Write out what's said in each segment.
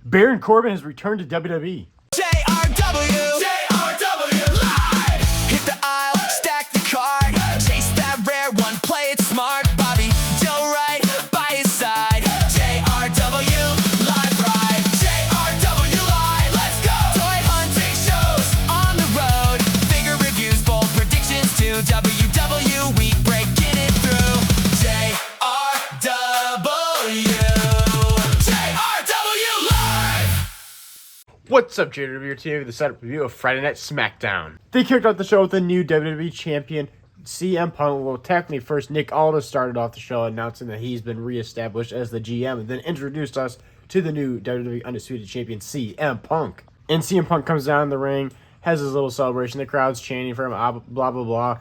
Baron Corbin has returned to WWE. JRW live. Hit the aisle, stack the card, chase that rare one, play it smart. Bobby Joe right by his side. JRW live ride. JRW live, let's go. Toy hunting shows on the road. Figure reviews, bold predictions too. WW week breaking it through. JRW. What's up, JW team? With the setup review of Friday Night SmackDown. They kicked off the show with a new WWE champion, CM Punk. Well, technically, first Nick Aldis started off the show announcing that he's been reestablished as the GM, and then introduced us to the new WWE Undisputed Champion, CM Punk. And CM Punk comes down in the ring, has his little celebration. The crowd's chanting for him, blah, blah, blah.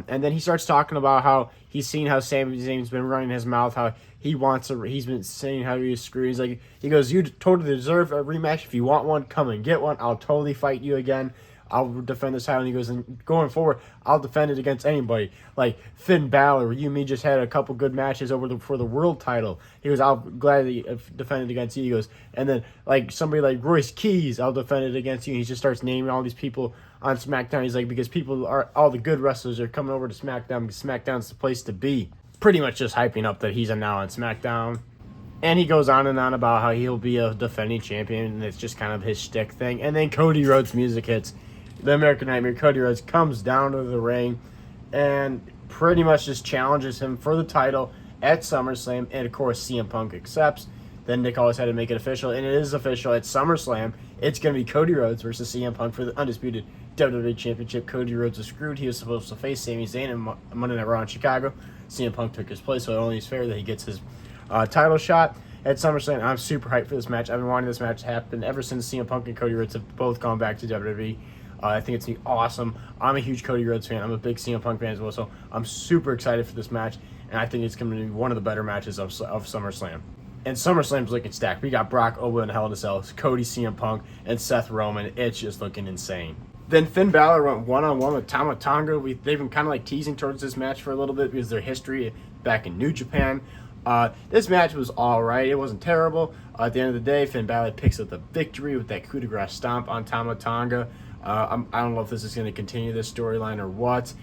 And then he starts talking about how he's seen how Sami Zayn's been running his mouth, how he's been saying how he's screwed. He goes, you totally deserve a rematch. If you want one, come and get one. I'll totally fight you again. I'll defend this title. And he goes, and going forward, I'll defend it against anybody. Like Finn Balor, you and me just had a couple good matches for the world title. He goes, I'll gladly defend it against you. He goes, and then like somebody like Royce Keys, I'll defend it against you. And he just starts naming all these people on SmackDown. He's like, because all the good wrestlers are coming over to SmackDown because SmackDown's the place to be. Pretty much just hyping up that he's now on SmackDown. And he goes on and on about how he'll be a defending champion, and it's just kind of his shtick thing. And then Cody Rhodes' music hits. The American Nightmare, Cody Rhodes, comes down to the ring and pretty much just challenges him for the title at SummerSlam. And, of course, CM Punk accepts. Then Nick Aldis had to make it official, and it is official at SummerSlam. It's going to be Cody Rhodes versus CM Punk for the Undisputed WWE Championship. Cody Rhodes was screwed. He was supposed to face Sami Zayn in Monday Night Raw in Chicago. CM Punk took his place, so it only is fair that he gets his title shot at SummerSlam. I'm super hyped for this match. I've been wanting this match to happen ever since CM Punk and Cody Rhodes have both gone back to WWE. I think it's going to be awesome. I'm a huge Cody Rhodes fan. I'm a big CM Punk fan as well, so I'm super excited for this match, and I think it's going to be one of the better matches of SummerSlam. And SummerSlam's looking stacked. We got Brock over in Hell in a Cell, Cody, CM Punk, and Seth Roman. It's just looking insane. Then Finn Balor went one-on-one with Tama Tonga. They've been kind of like teasing towards this match for a little bit because their history back in New Japan. This match was all right. It wasn't terrible. At the end of the day, Finn Balor picks up the victory with that coup de grace stomp on Tama Tonga. I don't know if this is going to continue this storyline or what.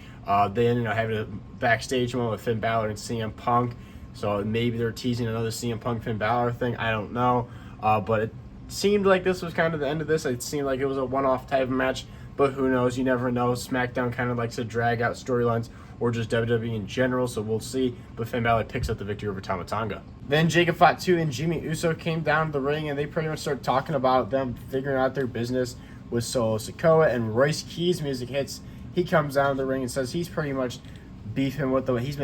They ended up having a backstage one with Finn Balor and CM Punk. So maybe they're teasing another CM Punk Finn Balor thing. I don't know. But it seemed like this was kind of the end of this. It seemed like it was a one-off type of match. But who knows? You never know. SmackDown kind of likes to drag out storylines, or just WWE in general, so we'll see. But Finn Balor picks up the victory over Tama Tonga. Then Jacob Fatu and Jimmy Uso came down to the ring, and they pretty much started talking about them figuring out their business with Solo Sikoa, and Royce Keys' music hits. He comes down to the ring and says he's pretty much he's been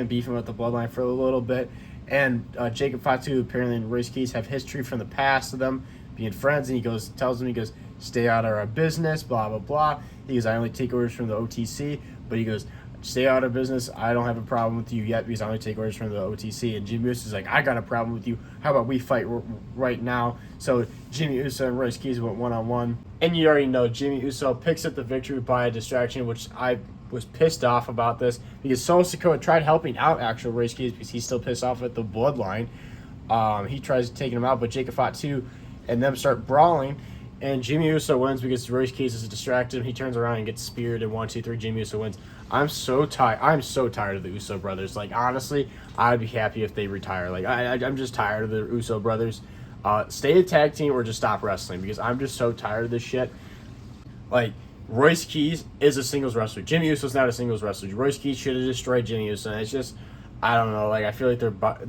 beefing with the Bloodline for a little bit. And Jacob Fatu apparently and Royce Keys have history from the past of them being friends, and he tells him, stay out of our business, blah, blah, blah. He goes, I only take orders from the OTC, but he goes, stay out of business. I don't have a problem with you yet because I only take orders from the OTC. And Jimmy Uso's like, I got a problem with you. How about we fight right now? So Jimmy Uso and Royce Keys went one-on-one. And you already know Jimmy Uso picks up the victory by a distraction, which I was pissed off about this because Solo Sikoa tried helping out actual Royce Keys because he's still pissed off at the Bloodline. He tries taking him out, but Jacob Fatu and them start brawling. And Jimmy Uso wins because Royce Keys is distracted. He turns around and gets speared, and 1, 2, 3, Jimmy Uso wins. I'm so tired of the Uso brothers. Like, honestly, I'd be happy if they retire. Like, I'm just tired of the Uso brothers. Stay a tag team or just stop wrestling because I'm just so tired of this shit. Like, Royce Keys is a singles wrestler. Jimmy Uso's not a singles wrestler. Royce Keys should have destroyed Jimmy Uso. And it's just, I don't know. Like, I feel like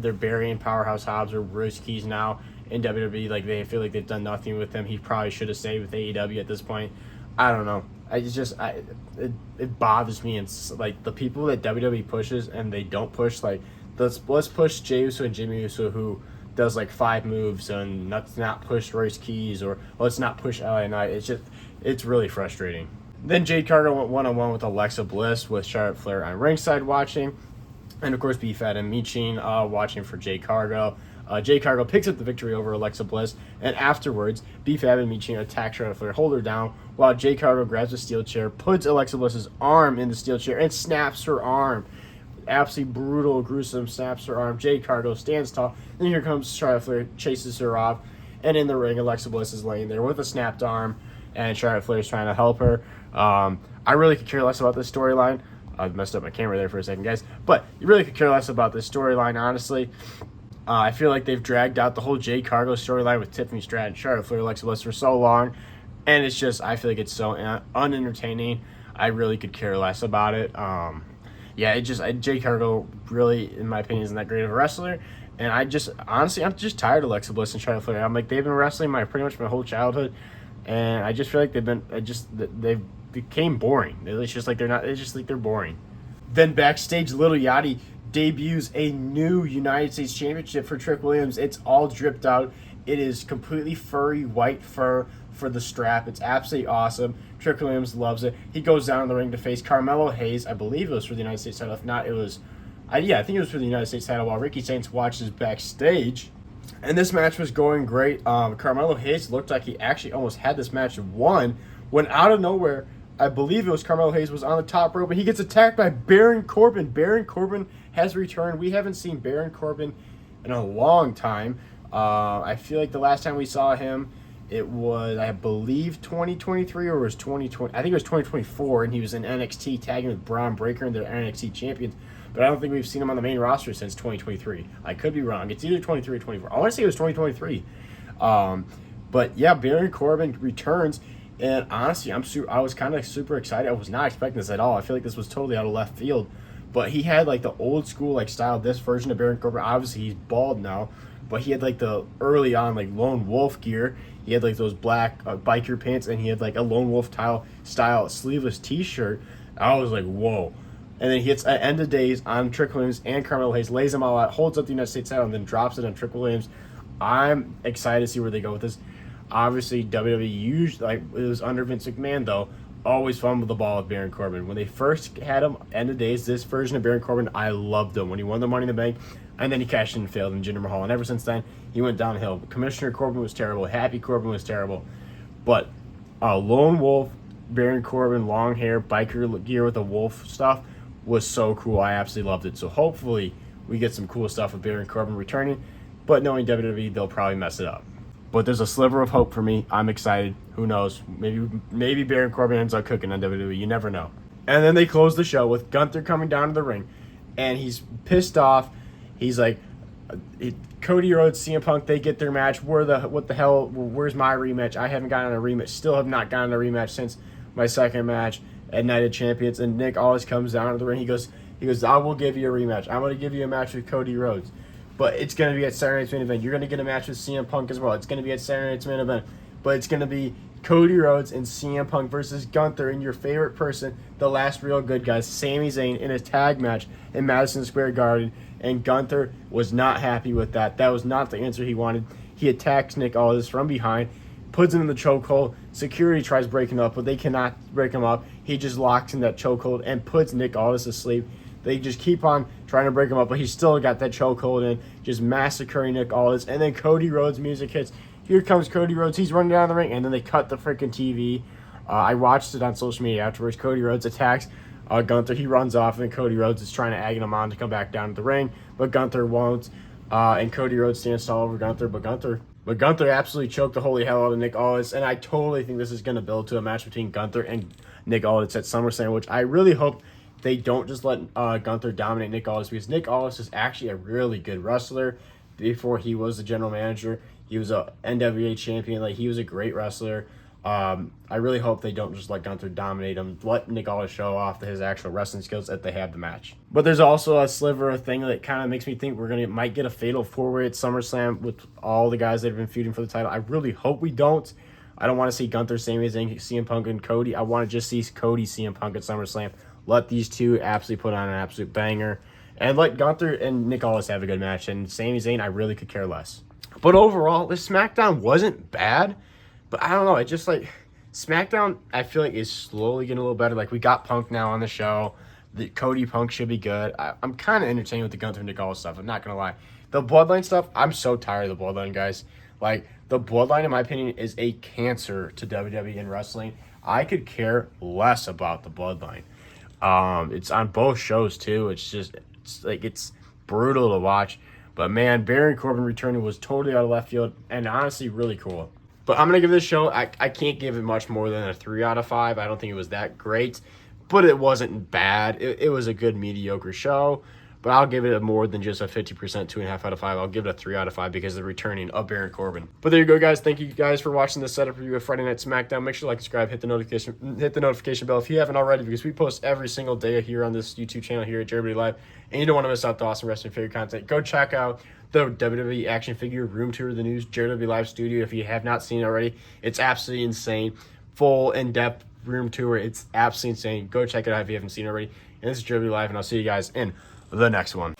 they're burying Powerhouse Hobbs or Royce Keys now in WWE. Like, they feel like they've done nothing with him. He probably should have stayed with AEW at this point. I don't know. It bothers me. And like the people that WWE pushes and they don't push. Like, let's push Jey Uso and Jimmy Uso, who does like 5 moves, and let's not push Royce Keys, or let's not push LA Knight. It's really frustrating. Then Jade Cargill went one-on-one with Alexa Bliss with Charlotte Flair on ringside watching. And, of course, B-Fat and Michin watching for Jade Cargill. Jade Cargill picks up the victory over Alexa Bliss. And afterwards, B-Fab and Michin attack Charlotte Flair, hold her down, while Jade Cargill grabs a steel chair, puts Alexa Bliss's arm in the steel chair, and snaps her arm. Absolutely brutal, gruesome, snaps her arm. Jade Cargill stands tall. Then here comes Charlotte Flair, chases her off. And in the ring, Alexa Bliss is laying there with a snapped arm, and Charlotte Flair is trying to help her. I really could care less about this storyline. I messed up my camera there for a second, guys. But you really could care less about this storyline, honestly. I feel like they've dragged out the whole Jade Cargill storyline with Tiffany Stratton, Charlotte Flair, Alexa Bliss for so long. And it's just, I feel like it's so unentertaining. I really could care less about it. Jade Cargill really, in my opinion, isn't that great of a wrestler. And I'm just tired of Alexa Bliss and Charlotte Flair. I'm like, they've been wrestling pretty much my whole childhood. And I just feel like they've became boring. It's just like they're boring. Then backstage, Little Yachty debuts a new United States Championship for Trick Williams. It's all dripped out. It is completely furry white fur for the strap. It's absolutely awesome. Trick Williams loves it. He goes down in the ring to face Carmelo Hayes. I believe it was for the United States title. If not, it was... I think it was for the United States title while Ricky Saints watches backstage. And this match was going great. Carmelo Hayes looked like he actually almost had this match won when out of nowhere, I believe it was Carmelo Hayes was on the top rope, and he gets attacked by Baron Corbin. Baron Corbin has returned. We haven't seen Baron Corbin in a long time. I feel like the last time we saw him, it was, I believe, 2023 or it was 2020. I think it was 2024, and he was in NXT tagging with Braun Breaker, and they're NXT champions. But I don't think we've seen him on the main roster since 2023. I could be wrong. It's either 23 or 24. I want to say it was 2023. But yeah, Baron Corbin returns, and honestly, I was kind of super excited. I was not expecting this at all. I feel like this was totally out of left field. But he had like the old school style. This version of Baron Corbin. Obviously, he's bald now, but he had like the early on lone wolf gear. He had like those black biker pants, and he had like a lone wolf style sleeveless T-shirt. I was like, whoa. And then he hits at end of days on Trick Williams and Carmelo Hayes, lays them all out, holds up the United States title, and then drops it on Trick Williams. I'm excited to see where they go with this. Obviously, WWE usually, it was under Vince McMahon, though, always fumbled the ball with Baron Corbin. When they first had him, end of days, this version of Baron Corbin, I loved him. When he won the Money in the Bank, and then he cashed in and failed in Jinder Mahal. And ever since then, he went downhill. Commissioner Corbin was terrible. Happy Corbin was terrible. But Lone Wolf, Baron Corbin, long hair, biker gear with the wolf stuff, was so cool. I absolutely loved it. So hopefully we get some cool stuff with Baron Corbin returning. But knowing WWE, they'll probably mess it up. But there's a sliver of hope for me. I'm excited. Who knows? Maybe Baron Corbin ends up cooking on WWE. You never know. And then they close the show with Gunther coming down to the ring. And he's pissed off. He's like, Cody Rhodes, CM Punk, they get their match. What the hell? Where's my rematch? I haven't gotten a rematch. Still have not gotten a rematch since my second match at Night of Champions. And Nick always comes down to the ring. He goes, I will give you a rematch. I'm going to give you a match with Cody Rhodes. But it's going to be at Saturday Night's Main Event. You're going to get a match with CM Punk as well. It's going to be at Saturday Night's Main Event. But it's going to be Cody Rhodes and CM Punk versus Gunther and your favorite person, the last real good guy, Sami Zayn, in a tag match in Madison Square Garden. And Gunther was not happy with that. That was not the answer he wanted. He attacks Nick Aldis from behind, puts him in the chokehold. Security tries breaking him up, but they cannot break him up. He just locks in that chokehold and puts Nick Aldis to sleep. They just keep on trying to break him up, but he's still got that chokehold in, just massacring Nick Aldis. And then Cody Rhodes' music hits. Here comes Cody Rhodes. He's running down the ring, and then they cut the freaking TV. I watched it on social media afterwards. Cody Rhodes attacks Gunther. He runs off, and Cody Rhodes is trying to egg him on to come back down to the ring, but Gunther won't. And Cody Rhodes stands tall over Gunther, but Gunther absolutely choked the holy hell out of Nick Aldis, and I totally think this is going to build to a match between Gunther and Nick Aldis at SummerSlam, which I really hope they don't just let Gunther dominate Nick Aldis, because Nick Aldis is actually a really good wrestler. Before he was the general manager, he was a NWA champion. He was a great wrestler. I really hope they don't just let Gunther dominate him. Let Nick Aldis show off his actual wrestling skills that they have the match. But there's also a sliver of thing that kind of makes me think might get a fatal four-way at SummerSlam with all the guys that have been feuding for the title. I really hope we don't. I don't want to see Gunther, Sami Zayn, CM Punk, and Cody. I want to just see Cody, CM Punk at SummerSlam. Let these two absolutely put on an absolute banger. And let Gunther and Nick Aldis have a good match. And Sami Zayn, I really could care less. But overall, this SmackDown wasn't bad. But I don't know. It just SmackDown, I feel like, is slowly getting a little better. We got Punk now on the show. The Cody Punk should be good. I'm kind of entertained with the Gunther and Nick Aldis stuff. I'm not going to lie. The Bloodline stuff, I'm so tired of the Bloodline, guys. The Bloodline, in my opinion, is a cancer to WWE and wrestling. I could care less about the Bloodline. It's on both shows too. It's brutal to watch. But man, Baron Corbin returning was totally out of left field and honestly really cool. But I'm going to give this show, I can't give it much more than a 3 out of 5. I don't think it was that great, but it wasn't bad. It was a good, mediocre show. But I'll give it more than just a 50%, 2.5 out of 5. I'll give it a 3 out of 5 because of the returning of Baron Corbin. But there you go, guys. Thank you guys for watching this setup review of Friday Night SmackDown. Make sure to like, subscribe, hit the notification bell if you haven't already, because we post every single day here on this YouTube channel here at JW Live, and you don't want to miss out the awesome wrestling figure content. Go check out the WWE action figure room tour of the news JW Live studio if you have not seen it already. It's absolutely insane. Full in-depth room tour. It's absolutely insane. Go check it out if you haven't seen it already. And this is JW Live, and I'll see you guys in the next one.